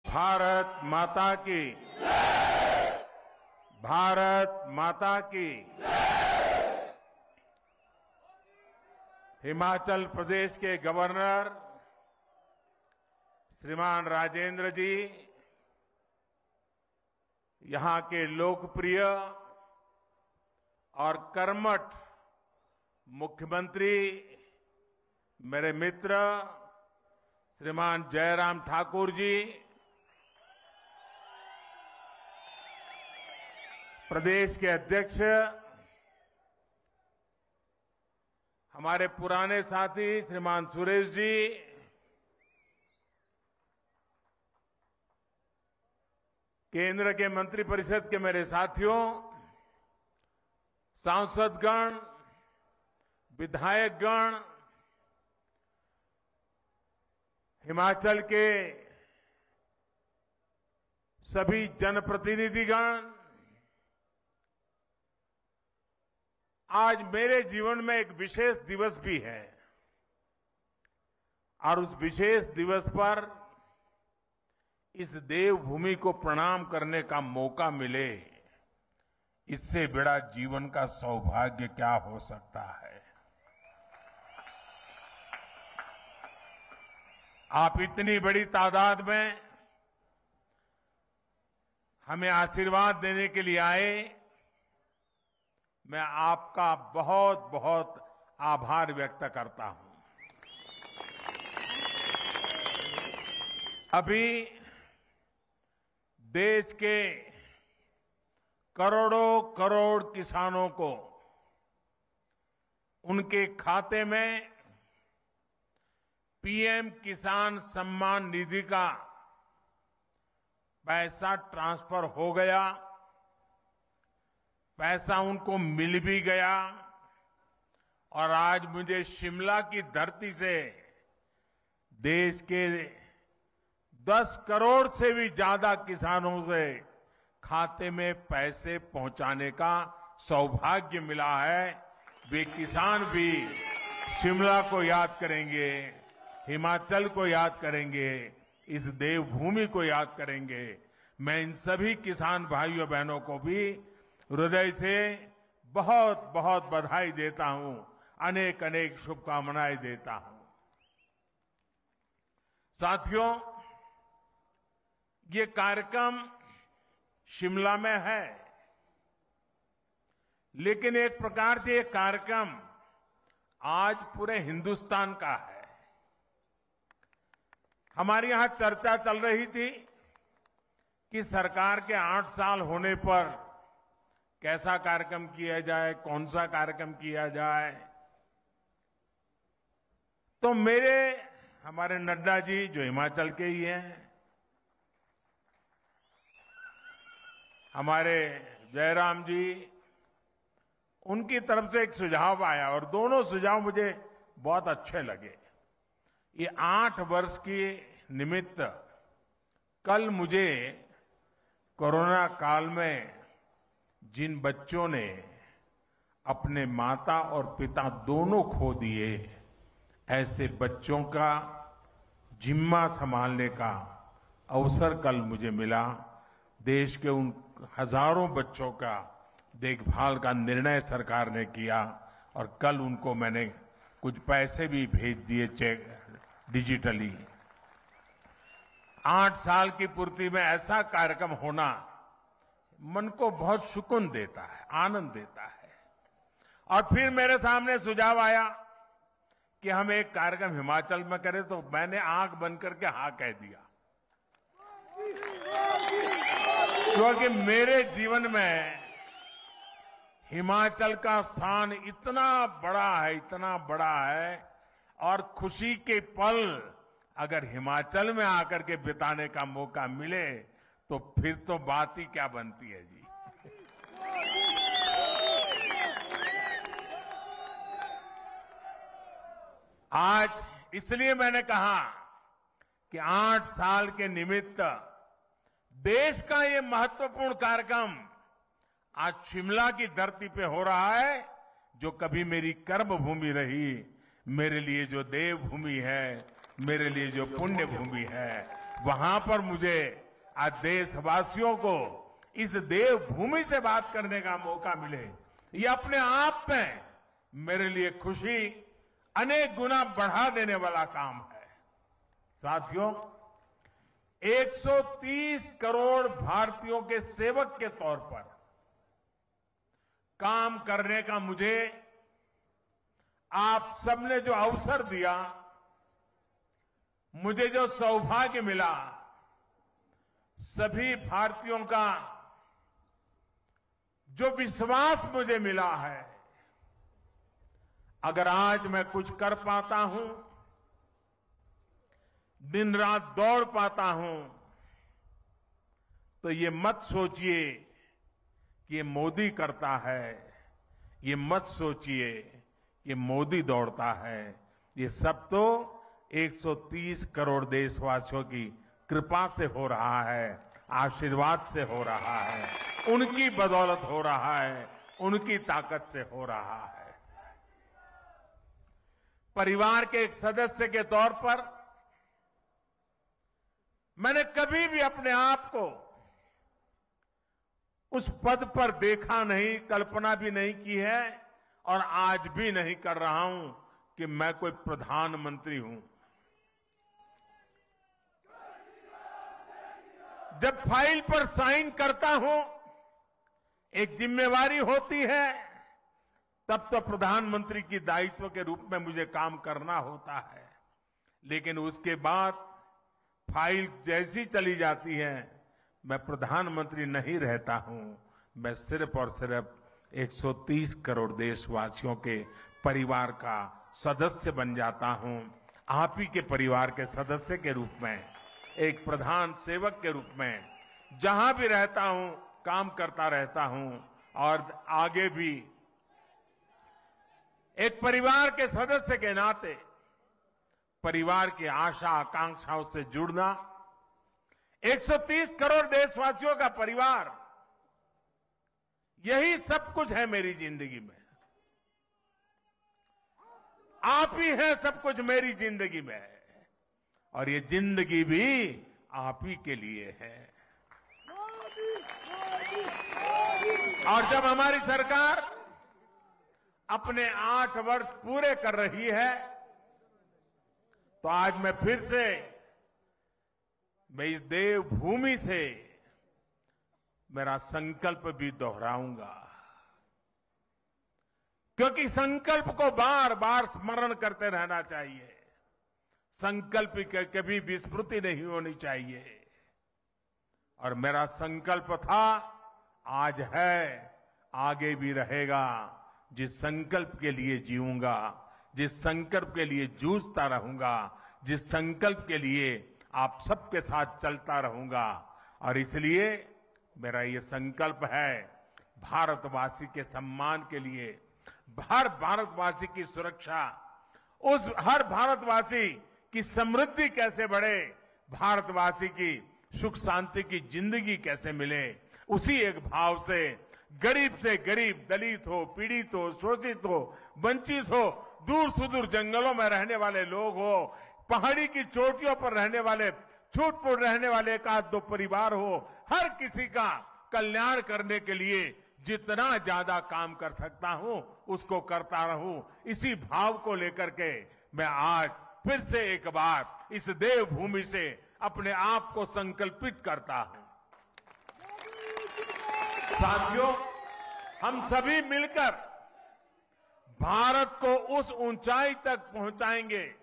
भारत माता की, भारत माता की। हिमाचल प्रदेश के गवर्नर श्रीमान राजेंद्र जी, यहां के लोकप्रिय और कर्मठ मुख्यमंत्री मेरे मित्र श्रीमान जयराम ठाकुर जी, प्रदेश के अध्यक्ष हमारे पुराने साथी श्रीमान सुरेश जी, केंद्र के मंत्रिपरिषद के मेरे साथियों, सांसदगण, विधायकगण, हिमाचल के सभी जनप्रतिनिधिगण, आज मेरे जीवन में एक विशेष दिवस भी है और उस विशेष दिवस पर इस देवभूमि को प्रणाम करने का मौका मिले, इससे बड़ा जीवन का सौभाग्य क्या हो सकता है। आप इतनी बड़ी तादाद में हमें आशीर्वाद देने के लिए आए, मैं आपका बहुत बहुत आभार व्यक्त करता हूं। अभी देश के करोड़ों करोड़ किसानों को उनके खाते में पीएम किसान सम्मान निधि का पैसा ट्रांसफर हो गया, पैसा उनको मिल भी गया और आज मुझे शिमला की धरती से देश के 10 करोड़ से भी ज्यादा किसानों से खाते में पैसे पहुंचाने का सौभाग्य मिला है। वे किसान भी शिमला को याद करेंगे, हिमाचल को याद करेंगे, इस देवभूमि को याद करेंगे। मैं इन सभी किसान भाइयों बहनों को भी हृदय से बहुत बहुत बधाई देता हूं, अनेक अनेक शुभकामनाएं देता हूं। साथियों, ये कार्यक्रम शिमला में है, लेकिन एक प्रकार से ये कार्यक्रम आज पूरे हिंदुस्तान का है। हमारे यहां चर्चा चल रही थी कि सरकार के 8 साल होने पर कैसा कार्यक्रम किया जाए, कौन सा कार्यक्रम किया जाए। तो हमारे नड्डा जी जो हिमाचल के ही हैं, हमारे जयराम जी, उनकी तरफ से एक सुझाव आया और दोनों सुझाव मुझे बहुत अच्छे लगे। ये 8 वर्ष के निमित्त कल मुझे कोरोना काल में जिन बच्चों ने अपने माता और पिता दोनों खो दिए, ऐसे बच्चों का जिम्मा संभालने का अवसर कल मुझे मिला। देश के उन हजारों बच्चों का देखभाल का निर्णय सरकार ने किया और कल उनको मैंने कुछ पैसे भी भेज दिए चेक डिजिटली। 8 साल की पूर्ति में ऐसा कार्यक्रम होना मन को बहुत सुकून देता है, आनंद देता है। और फिर मेरे सामने सुझाव आया कि हम एक कार्यक्रम हिमाचल में करें, तो मैंने आंख बंद करके हाँ कह दिया, क्योंकि मेरे जीवन में हिमाचल का स्थान इतना बड़ा है, इतना बड़ा है, और खुशी के पल अगर हिमाचल में आकर के बिताने का मौका मिले तो फिर तो बात ही क्या बनती है जी। आज इसलिए मैंने कहा कि 8 साल के निमित्त देश का ये महत्वपूर्ण कार्यक्रम आज शिमला की धरती पे हो रहा है, जो कभी मेरी कर्म भूमि रही, मेरे लिए जो देवभूमि है, मेरे लिए जो पुण्य भूमि है, वहां पर मुझे आज देशवासियों को इस देवभूमि से बात करने का मौका मिले, ये अपने आप में मेरे लिए खुशी अनेक गुना बढ़ा देने वाला काम है। साथियों, 130 करोड़ भारतीयों के सेवक के तौर पर काम करने का मुझे आप सबने जो अवसर दिया, मुझे जो सौभाग्य मिला, सभी भारतीयों का जो विश्वास मुझे मिला है, अगर आज मैं कुछ कर पाता हूं, दिन रात दौड़ पाता हूं, तो ये मत सोचिए कि ये मोदी करता है, ये मत सोचिए कि मोदी दौड़ता है। ये सब तो 130 करोड़ देशवासियों की कृपा से हो रहा है, आशीर्वाद से हो रहा है, उनकी बदौलत हो रहा है, उनकी ताकत से हो रहा है। परिवार के एक सदस्य के तौर पर मैंने कभी भी अपने आप को उस पद पर देखा नहीं, कल्पना भी नहीं की है और आज भी नहीं कर रहा हूं कि मैं कोई प्रधानमंत्री हूं। जब फाइल पर साइन करता हूं, एक जिम्मेवारी होती है, तब तो प्रधानमंत्री की दायित्व के रूप में मुझे काम करना होता है। लेकिन उसके बाद फाइल जैसी चली जाती है, मैं प्रधानमंत्री नहीं रहता हूं। मैं सिर्फ और सिर्फ 130 करोड़ देशवासियों के परिवार का सदस्य बन जाता हूं। आप ही के परिवार के सदस्य के रूप में, एक प्रधान सेवक के रूप में जहां भी रहता हूं, काम करता रहता हूं और आगे भी एक परिवार के सदस्य के नाते परिवार की आशा आकांक्षाओं से जुड़ना, 130 करोड़ देशवासियों का परिवार, यही सब कुछ है मेरी जिंदगी में। आप ही हैं सब कुछ मेरी जिंदगी में, और ये जिंदगी भी आप ही के लिए है। और जब हमारी सरकार अपने 8 वर्ष पूरे कर रही है, तो आज मैं फिर से मैं इस देवभूमि से मेरा संकल्प भी दोहराऊंगा, क्योंकि संकल्प को बार बार स्मरण करते रहना चाहिए। संकल्प की कभी विस्मृति नहीं होनी चाहिए। और मेरा संकल्प था, आज है, आगे भी रहेगा। जिस संकल्प के लिए जीऊंगा, जिस संकल्प के लिए जूझता रहूंगा, जिस संकल्प के लिए आप सबके साथ चलता रहूंगा। और इसलिए मेरा ये संकल्प है, भारतवासी के सम्मान के लिए, हर भारतवासी की सुरक्षा, उस हर भारतवासी की समृद्धि कैसे बढ़े, भारतवासी की सुख शांति की जिंदगी कैसे मिले, उसी एक भाव से गरीब, दलित हो, पीड़ित हो, शोषित हो, वंचित हो, दूर सुदूर जंगलों में रहने वाले लोग हो, पहाड़ी की चोटियों पर रहने वाले, छूट-फूट रहने वाले एक आध दो परिवार हो, हर किसी का कल्याण करने के लिए जितना ज्यादा काम कर सकता हूं, उसको करता रहूं। इसी भाव को लेकर के मैं आज फिर से एक बार इस देवभूमि से अपने आप को संकल्पित करता हूं। साथियों, हम सभी मिलकर भारत को उस ऊंचाई तक पहुंचाएंगे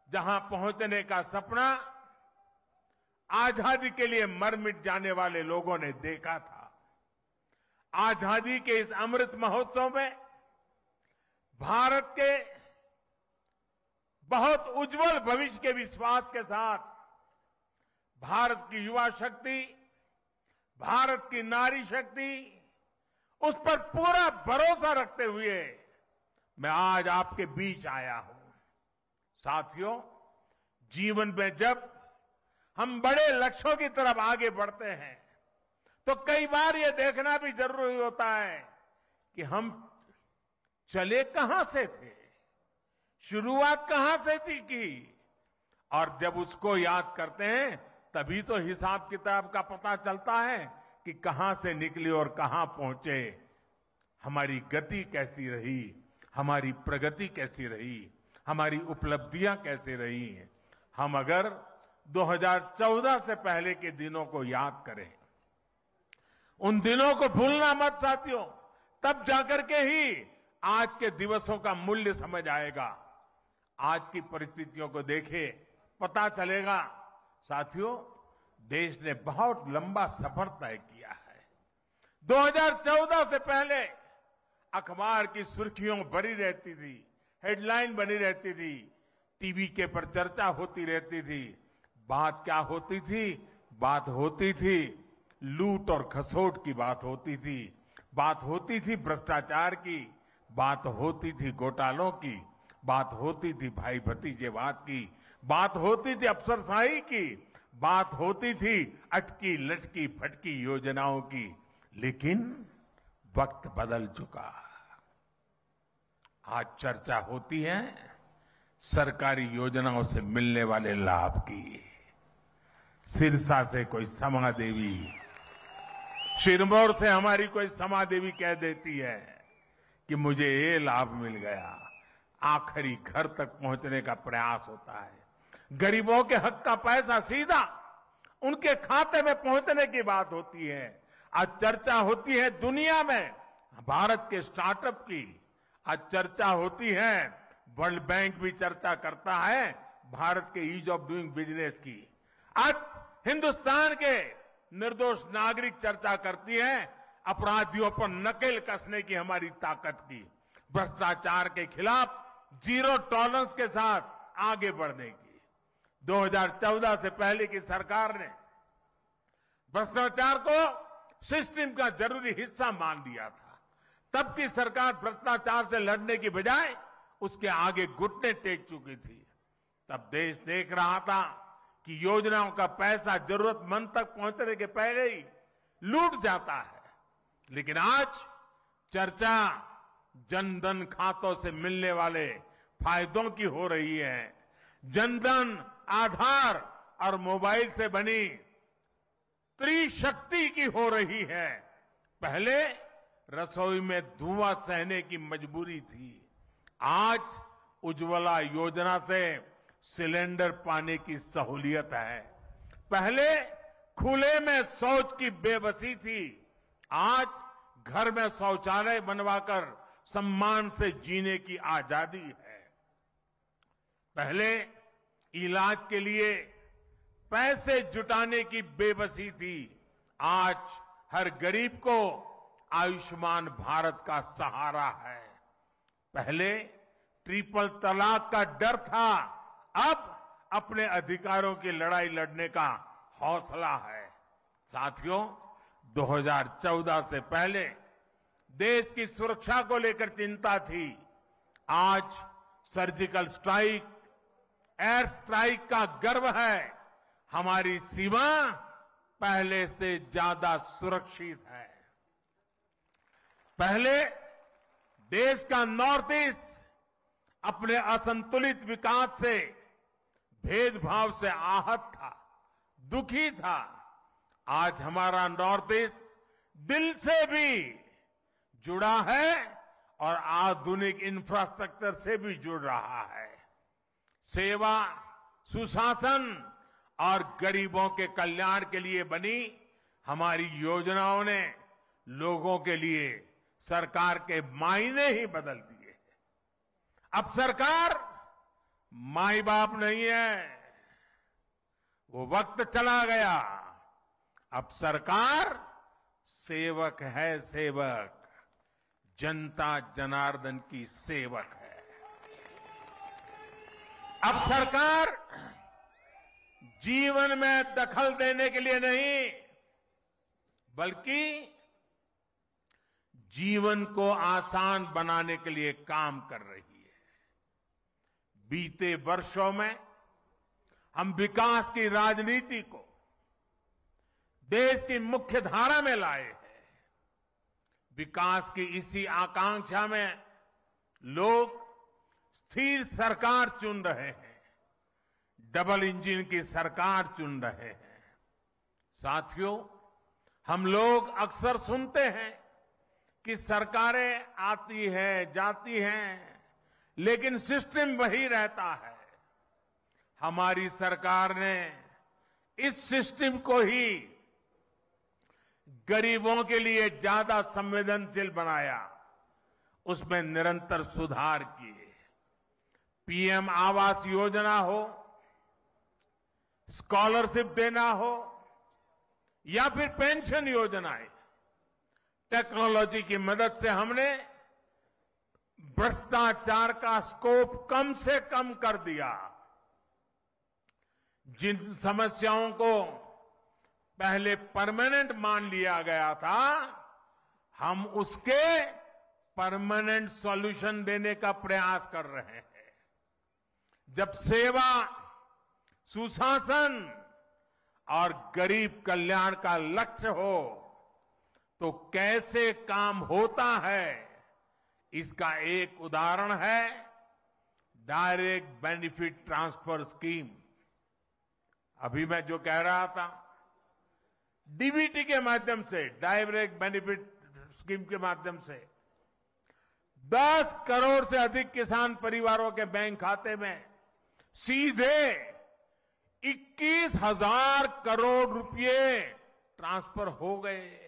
जहां पहुंचने का सपना आजादी के लिए मर मिट जाने वाले लोगों ने देखा था। आजादी के इस अमृत महोत्सव में भारत के बहुत उज्जवल भविष्य के विश्वास के साथ भारत की युवा शक्ति, भारत की नारी शक्ति, उस पर पूरा भरोसा रखते हुए मैं आज आपके बीच आया हूं। साथियों, जीवन में जब हम बड़े लक्ष्यों की तरफ आगे बढ़ते हैं, तो कई बार ये देखना भी जरूरी होता है कि हम चले कहां से थे, शुरुआत कहां से थी की, और जब उसको याद करते हैं तभी तो हिसाब किताब का पता चलता है कि कहां से निकले और कहां पहुंचे, हमारी गति कैसी रही, हमारी प्रगति कैसी रही, हमारी उपलब्धियां कैसी रही हैं। हम अगर 2014 से पहले के दिनों को याद करें, उन दिनों को भूलना मत साथियों, तब जाकर के ही आज के दिवसों का मूल्य समझ आएगा। आज की परिस्थितियों को देखें, पता चलेगा साथियों, देश ने बहुत लंबा सफर तय किया है। 2014 से पहले अखबार की सुर्खियों भरी रहती थी, हेडलाइन बनी रहती थी, टीवी के पर चर्चा होती रहती थी। बात क्या होती थी? बात होती थी लूट और खसोट की बात होती थी, बात होती थी भ्रष्टाचार की, बात होती थी घोटालों की, बात होती थी भाई भतीजेवाद की, बात होती थी अफसरशाही की, बात होती थी अटकी लटकी फटकी योजनाओं की। लेकिन वक्त बदल चुका। आज चर्चा होती है सरकारी योजनाओं से मिलने वाले लाभ की। सिरसा से कोई समा देवी, सिरमौर से हमारी कोई समा देवी कह देती है कि मुझे ये लाभ मिल गया। आखिरी घर तक पहुंचने का प्रयास होता है। गरीबों के हक का पैसा सीधा उनके खाते में पहुंचने की बात होती है। आज चर्चा होती है दुनिया में भारत के स्टार्टअप की, आज चर्चा होती है, वर्ल्ड बैंक भी चर्चा करता है भारत के ईज ऑफ डूइंग बिजनेस की। आज हिंदुस्तान के निर्दोष नागरिक चर्चा करती है अपराधियों पर नकेल कसने की हमारी ताकत की, भ्रष्टाचार के खिलाफ जीरो टॉलरेंस के साथ आगे बढ़ने की। 2014 से पहले की सरकार ने भ्रष्टाचार को सिस्टम का जरूरी हिस्सा मान लिया था। तब की सरकार भ्रष्टाचार से लड़ने की बजाय उसके आगे घुटने टेक चुकी थी। तब देश देख रहा था कि योजनाओं का पैसा जरूरतमंद तक पहुंचने के पहले ही लूट जाता है। लेकिन आज चर्चा जनधन खातों से मिलने वाले फायदों की हो रही है। जनधन, आधार और मोबाइल से बनी त्रिशक्ति की हो रही है। पहले रसोई में धुआं सहने की मजबूरी थी, आज उज्ज्वला योजना से सिलेंडर पाने की सहूलियत है। पहले खुले में शौच की बेबसी थी, आज घर में शौचालय बनवाकर सम्मान से जीने की आजादी है। पहले इलाज के लिए पैसे जुटाने की बेबसी थी, आज हर गरीब को आयुष्मान भारत का सहारा है। पहले ट्रिपल तलाक का डर था, अब अपने अधिकारों की लड़ाई लड़ने का हौसला है। साथियों, 2014 से पहले देश की सुरक्षा को लेकर चिंता थी, आज सर्जिकल स्ट्राइक, एयर स्ट्राइक का गर्व है। हमारी सीमा पहले से ज्यादा सुरक्षित है। पहले देश का नॉर्थ ईस्ट अपने असंतुलित विकास से, भेदभाव से आहत था, दुखी था। आज हमारा नॉर्थ ईस्ट दिल से भी जुड़ा है और आधुनिक इंफ्रास्ट्रक्चर से भी जुड़ रहा है। सेवा, सुशासन और गरीबों के कल्याण के लिए बनी हमारी योजनाओं ने लोगों के लिए सरकार के मायने ही बदल दिए। अब सरकार माई बाप नहीं है, वो वक्त चला गया। अब सरकार सेवक है, सेवक, जनता जनार्दन की सेवक है। अब सरकार जीवन में दखल देने के लिए नहीं, बल्कि जीवन को आसान बनाने के लिए काम कर रही है। बीते वर्षों में हम विकास की राजनीति को देश की मुख्य धारा में लाए हैं। विकास की इसी आकांक्षा में लोग स्थिर सरकार चुन रहे हैं, डबल इंजन की सरकार चुन रहे हैं। साथियों, हम लोग अक्सर सुनते हैं कि सरकारें आती है जाती हैं, लेकिन सिस्टम वही रहता है। हमारी सरकार ने इस सिस्टम को ही गरीबों के लिए ज्यादा संवेदनशील बनाया, उसमें निरंतर सुधार किए। पीएम आवास योजना हो, स्कॉलरशिप देना हो या फिर पेंशन योजनाएं, टेक्नोलॉजी की मदद से हमने भ्रष्टाचार का स्कोप कम से कम कर दिया। जिन समस्याओं को पहले परमानेंट मान लिया गया था, हम उसके परमानेंट सॉल्यूशन देने का प्रयास कर रहे हैं। जब सेवा, सुशासन और गरीब कल्याण का लक्ष्य हो तो कैसे काम होता है, इसका एक उदाहरण है डायरेक्ट बेनिफिट ट्रांसफर स्कीम। अभी मैं जो कह रहा था, डीबीटी के माध्यम से, डायरेक्ट बेनिफिट स्कीम के माध्यम से 10 करोड़ से अधिक किसान परिवारों के बैंक खाते में सीधे 21,000 करोड़ रुपए ट्रांसफर हो गए।